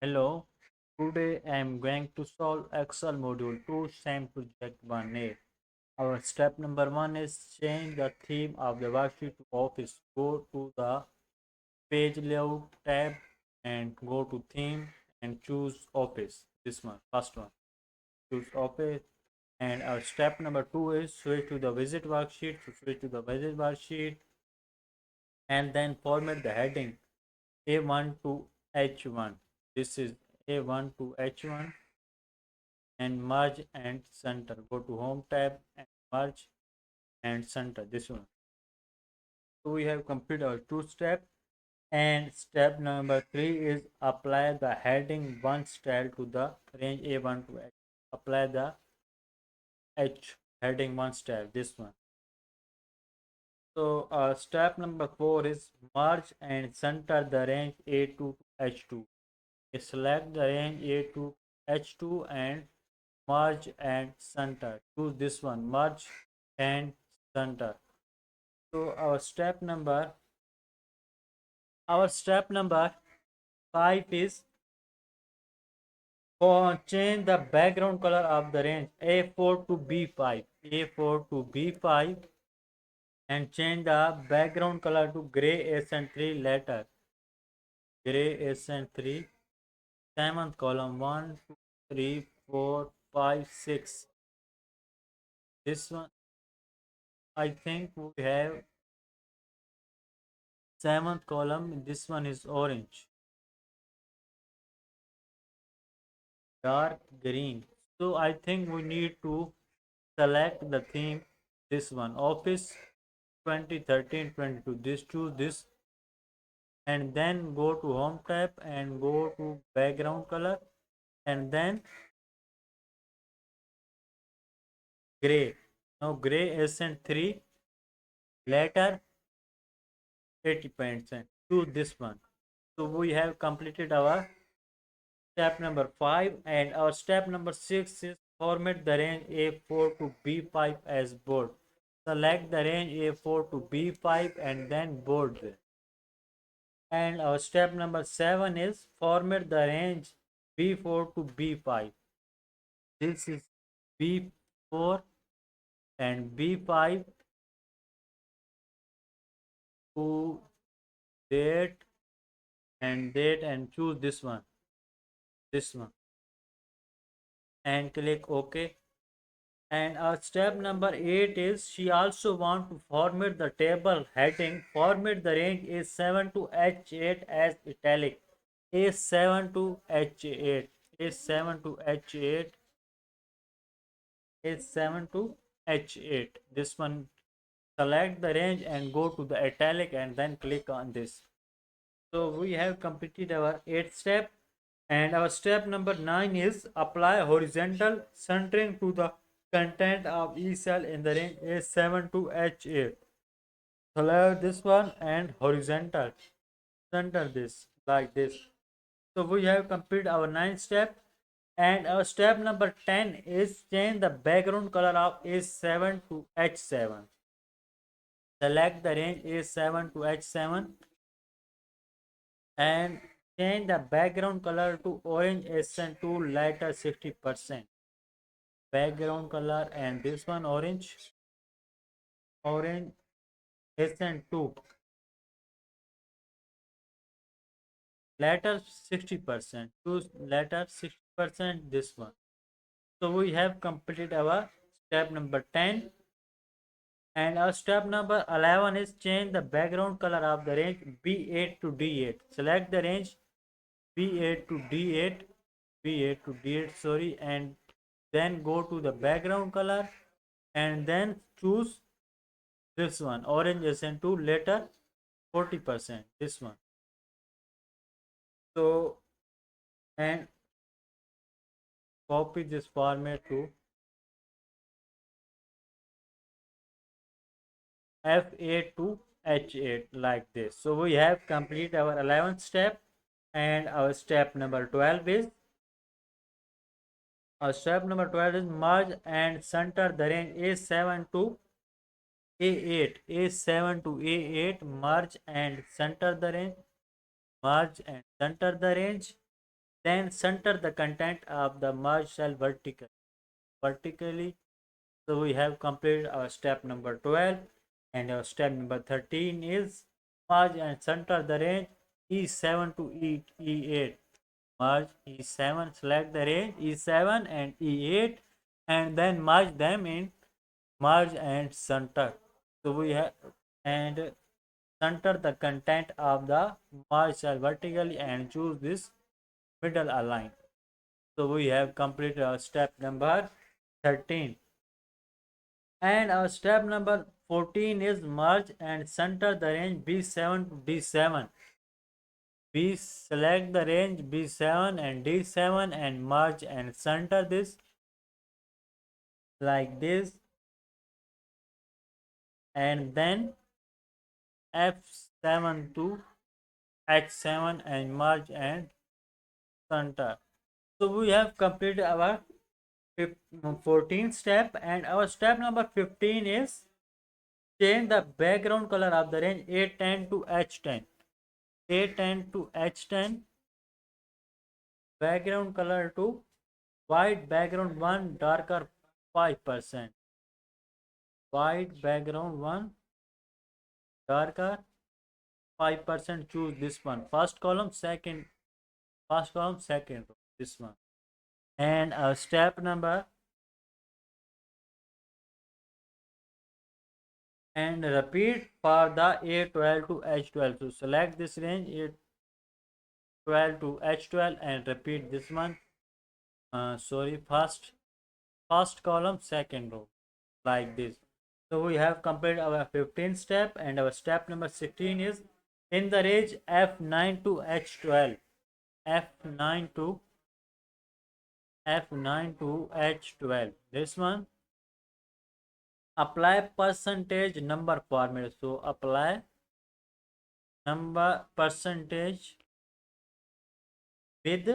Hello, today I am going to solve Excel module 2 same project 1A. Our step number 1 is change the theme of the worksheet to Office. Go to the page layout tab and go to theme and choose Office. This one, first one. Choose Office. And our step number 2 is switch to the visit worksheet. So switch to the visit worksheet and then format the heading A1 to H1. This is A1 to H1 and merge and center. Go to home tab and merge and center this one. So we have completed our two step, and step number 3 is apply the heading 1 style to the range A1 to H. Apply the H heading 1 style, this one. So step number 4 is merge and center the range A2 to H2. Select the range A2 to H2 and merge and center. Choose this one, merge and center. So our step number 5 is for change the background color of the range A4 to B5. A4 to B5 and change the background color to gray SN3 letter. Gray SN3. Seventh column 1, 2, 3, 4, 5, 6. This one I think we have seventh column. This one is orange. Dark green. So I think we need to select the theme, this one, Office 2013-22. This, choose this and then go to home tab and go to background color and then gray. Now gray SN3 letter 80%. Choose this one. So we have completed our step number 5, and our step number 6 is format the range A4 to B5 as bold. Select the range A4 to B5 and then bold it. And our step number 7 is format the range B4 to B5. This is B4 and B5 to date and choose this one and click OK. And our step number 8 is she also want to format the table heading. Format the range A7 to H8 as italic. A7 to H8. A7 to H8. A7 to H8. This one, select the range and go to the italic and then click on this. So we have completed our 8th step, and our step number 9 is apply horizontal centering to the content of each cell in the range A7 to H8. Select this one and horizontal center this like this. So we have completed our 9th step, and our step number 10 is change the background color of A7 to H7. Select the range A7 to H7 and change the background color to orange SN2 lighter 60%. Background color, and this one orange SN2 latter 60%. Choose latter 60%, this one. So we have completed our step number 10, and our step number 11 is change the background color of the range B8 to D8. Select the range B8 to D8, B8 to D8, sorry, and then go to the background color and then choose this one, orange SN2 later 40%, this one. So, and copy this format to F8 to H8 like this. So we have completed our 11th step, and our step number 12 is merge and center the range A7 to A8. A7 to A8, merge and center the range. Merge and center the range. Then center the content of the merge cell vertically. So we have completed our step number 12, and our step number 13 is merge and center the range E7 to E8. Merge E7, select the range E7 and E8, and then merge them in merge and center. So we have and center the content of the merge cell vertically and choose this middle align. So we have completed our step number 13. And our step number 14 is merge and center the range B7 to D7. We select the range B7 and D7 and merge and center this like this, and then F7 to H7 and merge and center. So we have completed our 14th step, and our step number 15 is change the background color of the range A10 to H10. A10 to H10, background color to white background 1, darker 5%. White background 1, darker 5%. Choose this one. First column, second row. This one. And step number, and repeat for the A12 to H12. So select this range A12 to H12 and repeat this one. Sorry, first column, second row, like this. So we have completed our 15th step, and our step number 16 is in the range F9 to H12. F9 to H12. This one. Apply percentage number format. So apply number percentage with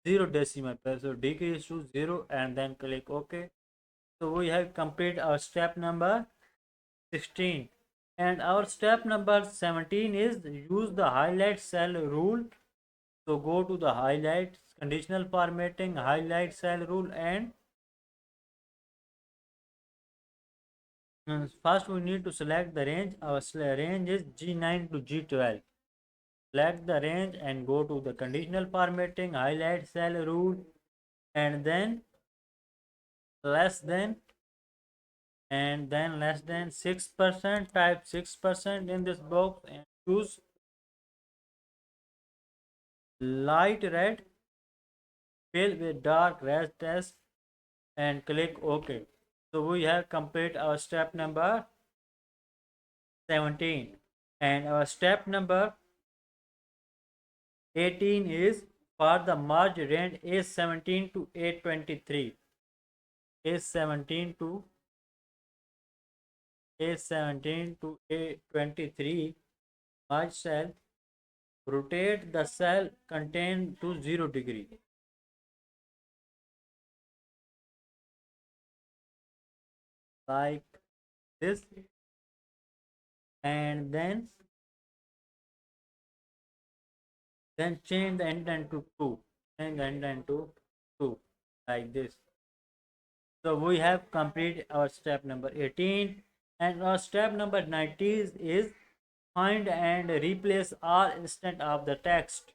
0 decimal place. So decrease to 0 and then click OK. So we have completed our step number 16, and our step number 17 is use the highlight cell rule. So go to the highlights, conditional formatting, highlight cell rule, and first we need to select the range. Our range is G9 to G12. Select the range and go to the conditional formatting, highlight cell rule, and then less than, and then less than 6%. Type 6% in this box and choose light red, fill with dark red text, and click OK. So we have completed our step number 17, and our step number 18 is for the merge range A17 to A23. A17 to A23 merge cell. Rotate the cell contained to 0 degree. Like this, and then change the indent to 2. Change the indent to 2 like this. So we have completed our step number 18, and our step number 19 is find and replace all instant of the text.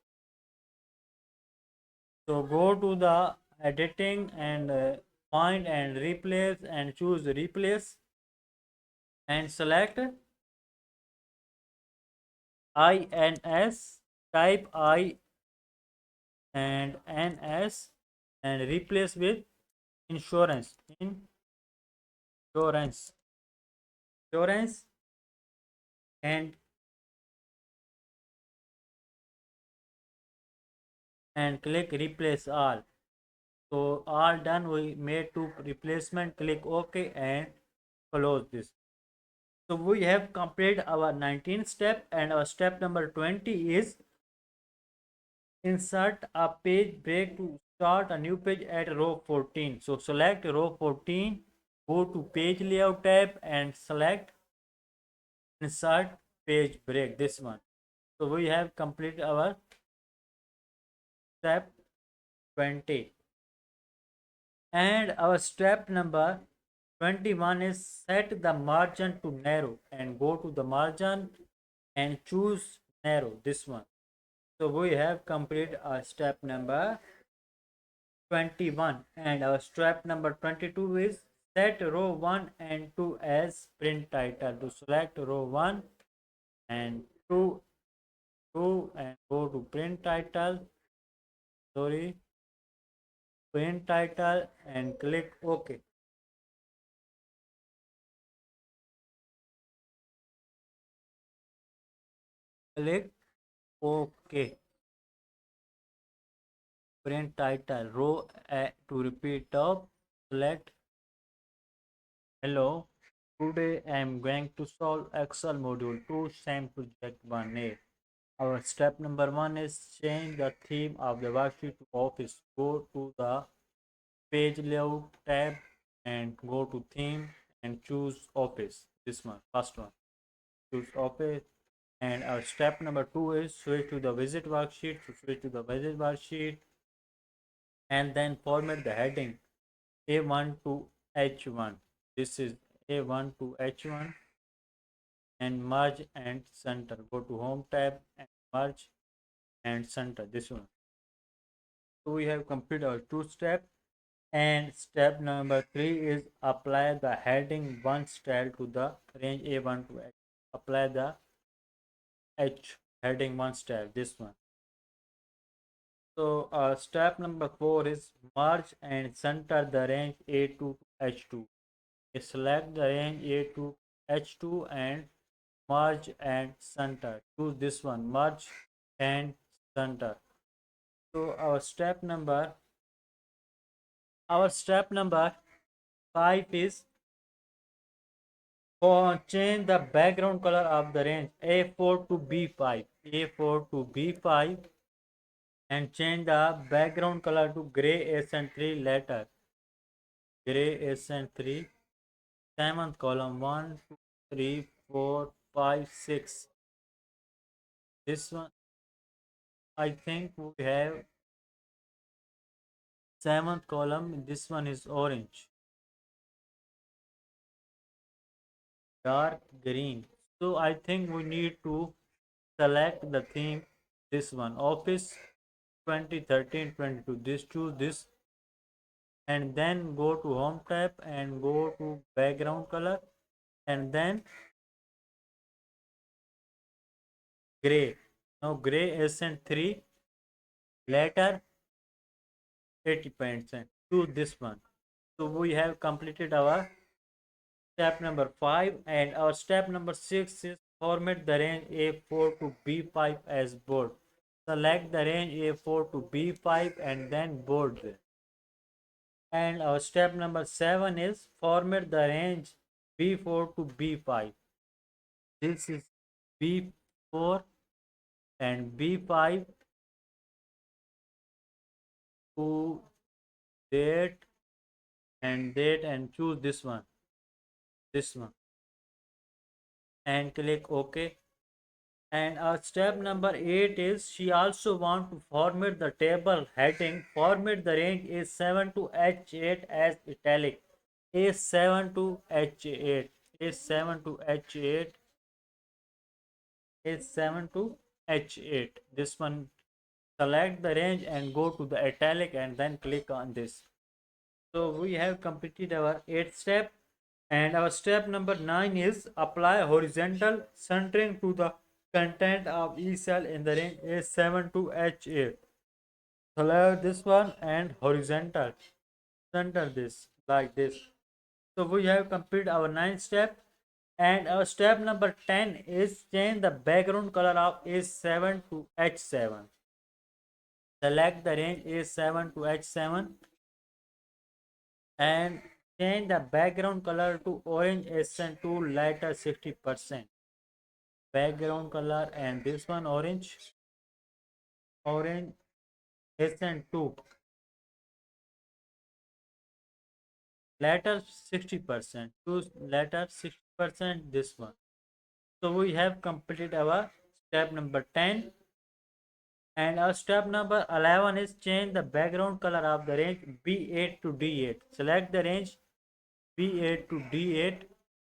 So go to the editing and find and replace and choose replace and select INS, type I and NS and replace with insurance. Insurance and click replace all. So all done. We made two replacement. Click OK and close this. So we have completed our 19th step, and our step number 20 is insert a page break to start a new page at row 14. So select row 14, go to page layout tab and select insert page break, this one. So we have completed our step 20. And our step number 21 is set the margin to narrow and go to the margin and choose narrow, this one. So we have completed our step number 21, and our step number 22 is set row 1 and 2 as print title. To select row 1 and 2, and go to print title, sorry, print title, and click OK. Click OK. Print title row to repeat top, select hello. Today I am going to solve Excel module 2 SAM project 1A. Our step number 1 is change the theme of the worksheet to office. Go to the page layout tab and go to theme and choose office. This one, first one. Choose office. And our step number 2 is switch to the visit worksheet. So switch to the visit worksheet and then format the heading A1 to H1. This is A1 to H1 and merge and center. Go to home tab and merge and center, this one. So we have completed our two steps, and step number 3 is apply the heading 1 style to the range A1 to H. Apply the H heading 1 style, this one. So step number 4 is merge and center the range A2 to H2. Select the range A2 to H2 and merge and center. Choose this one, merge and center. So our step number 5 is change the background color of the range A4 to B5. A4 to B5 and change the background color to gray SN3 letter. Gray SN3. 7th column 1, 2, 3, 4, 5, 6. This one, I think we have 7th column. This one is orange. Dark green. So I think we need to select the theme, this one, office 2013-22. This, choose this and then go to home tab and go to background color and then gray. Now gray SN3 letter 80%. Choose this one. So we have completed our step number 5, and our step number 6 is format the range A4 to B5 as bold. Select the range A4 to B5 and then bold. And our step number 7 is format the range B4 to B5. This is B4 and B5 to date and choose this one, and click OK. And our step number 8 is she also want to format the table heading. Format the range A7 to H8 as italic. A7 to H8. A7 to H8. A7 to H8. This one, select the range and go to the italic and then click on this. So we have completed our 8th step, and our step number 9 is apply horizontal centering to the content of each cell in the range A7 to H8. Select this one and horizontal center this like this. So we have completed our 9th step, and our step number 10 is change the background color of A7 to H7. Select the range A7 to H7 and change the background color to orange SN2 lighter 60%. Background color, and this one orange SN2 latter 60%. Choose latter 60%, this one. So we have completed our step number 10, And our step number 11 is change the background color of the range B8 to D8. Select the range B8 to D8,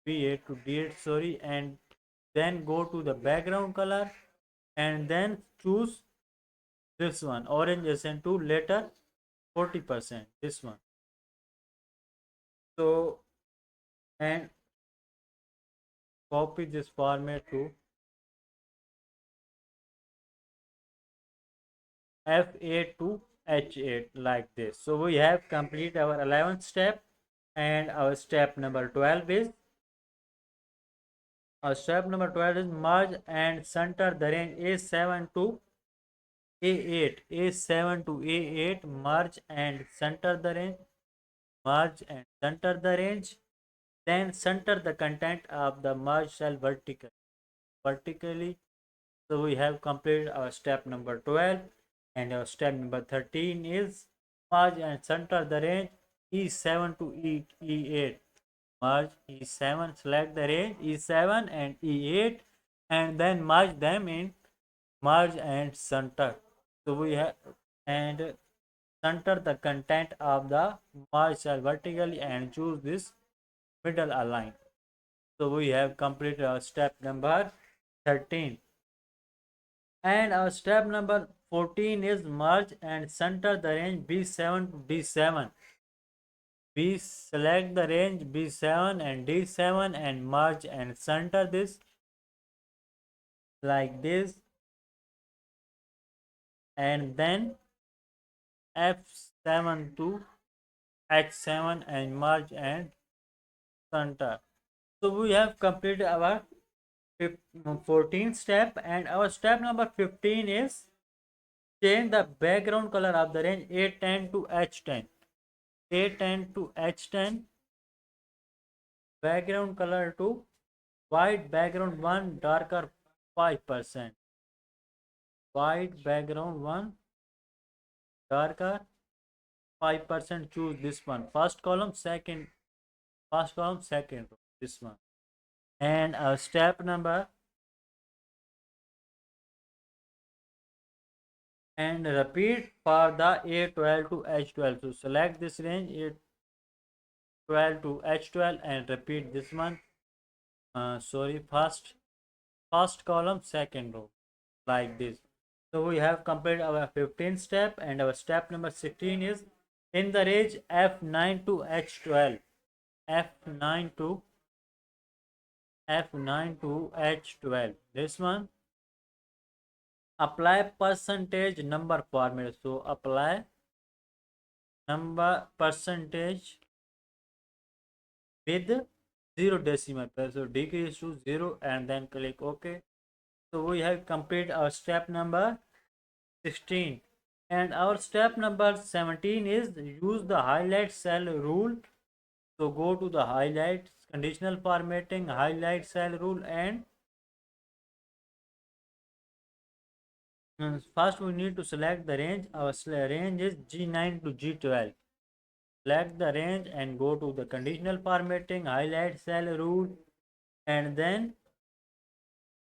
B8 to D8, sorry, and then go to the background color and then choose this one, orange SN2, later 40%, this one. So, and copy this format to F8 to H8 like this. So we have completed our 11th step, and our step number 12 is merge and center the range A7 to A8. A7 to A8, merge and center the range. Merge and center the range. Then center the content of the merge cell vertically. So we have completed our step number 12, and our step number 13 is merge and center the range E7 to E8. Merge E7, select the range E7 and E8, and then merge them in merge and center. So we have and center the content of the merge cell vertically and choose this middle align. So we have completed our step number 13. And our step number 14 is merge and center the range B7 to D7. We select the range B7 and D7 and merge and center this like this, and then F7 to H7 and merge and center. So we have completed our 14th step, and our step number 15 is change the background color of the range A10 to H10. A10 to H10, background color to white background 1, darker 5%. White background 1, darker 5%. Choose this one. First column, second row, this one. And step number, and repeat for the A12 to H12. So select this range A12 to H12 and repeat this one. Sorry, first column, second row, like this. So we have completed our 15th step, and our step number 16 is in the range F9 to H12. F9 to H12. This one, apply percentage number format. So apply number percentage with 0 decimal place. So decrease to 0 and then click OK. So we have completed our step number 16, and our step number 17 is use the highlight cell rule. So go to the highlight, conditional formatting, highlight cell rule, and first we need to select the range. Our range is G9 to G12. Select the range and go to the conditional formatting, highlight cell rule, and then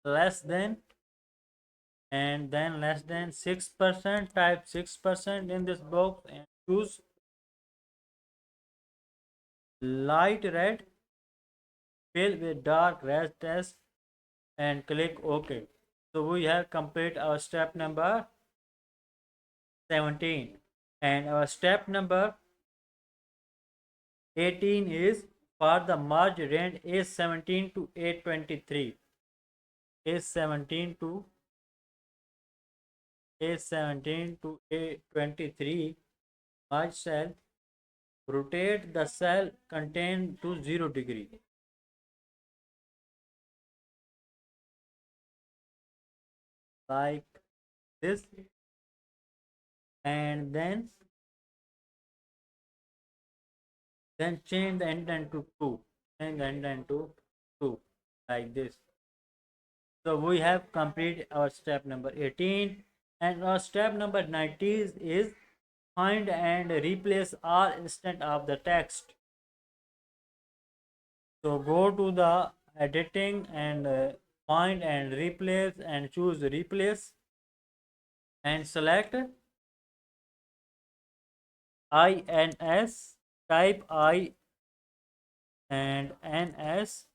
less than, and then less than 6%. Type 6% in this box and choose light red, fill with dark red text, and click OK. So we have completed our step number 17, and our step number 18 is for the merge range A17 to A23. A17 to A23 merge cell. Rotate the cell contained to 0 degree. Like this, and then change the indent to 2. Change the indent to 2 like this. So we have completed our step number 18, and our step number 19 is find and replace all instant of the text. So go to the editing and find and replace and choose replace. and select INS, type I and NS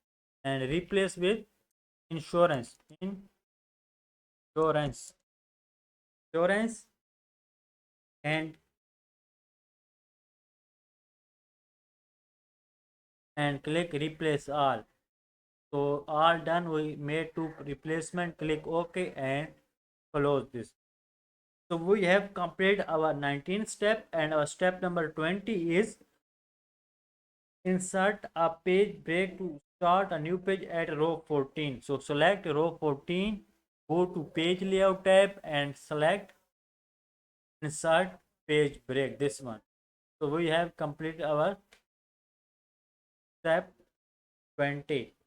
and replace with insurance, insurance, insurance, and click replace all. So all done, we made two replacement, click OK and close this. So we have completed our 19th step, and our step number 20 is insert a page break to start a new page at row 14. So select row 14, go to page layout tab and select insert page break, this one. So we have completed our step 20.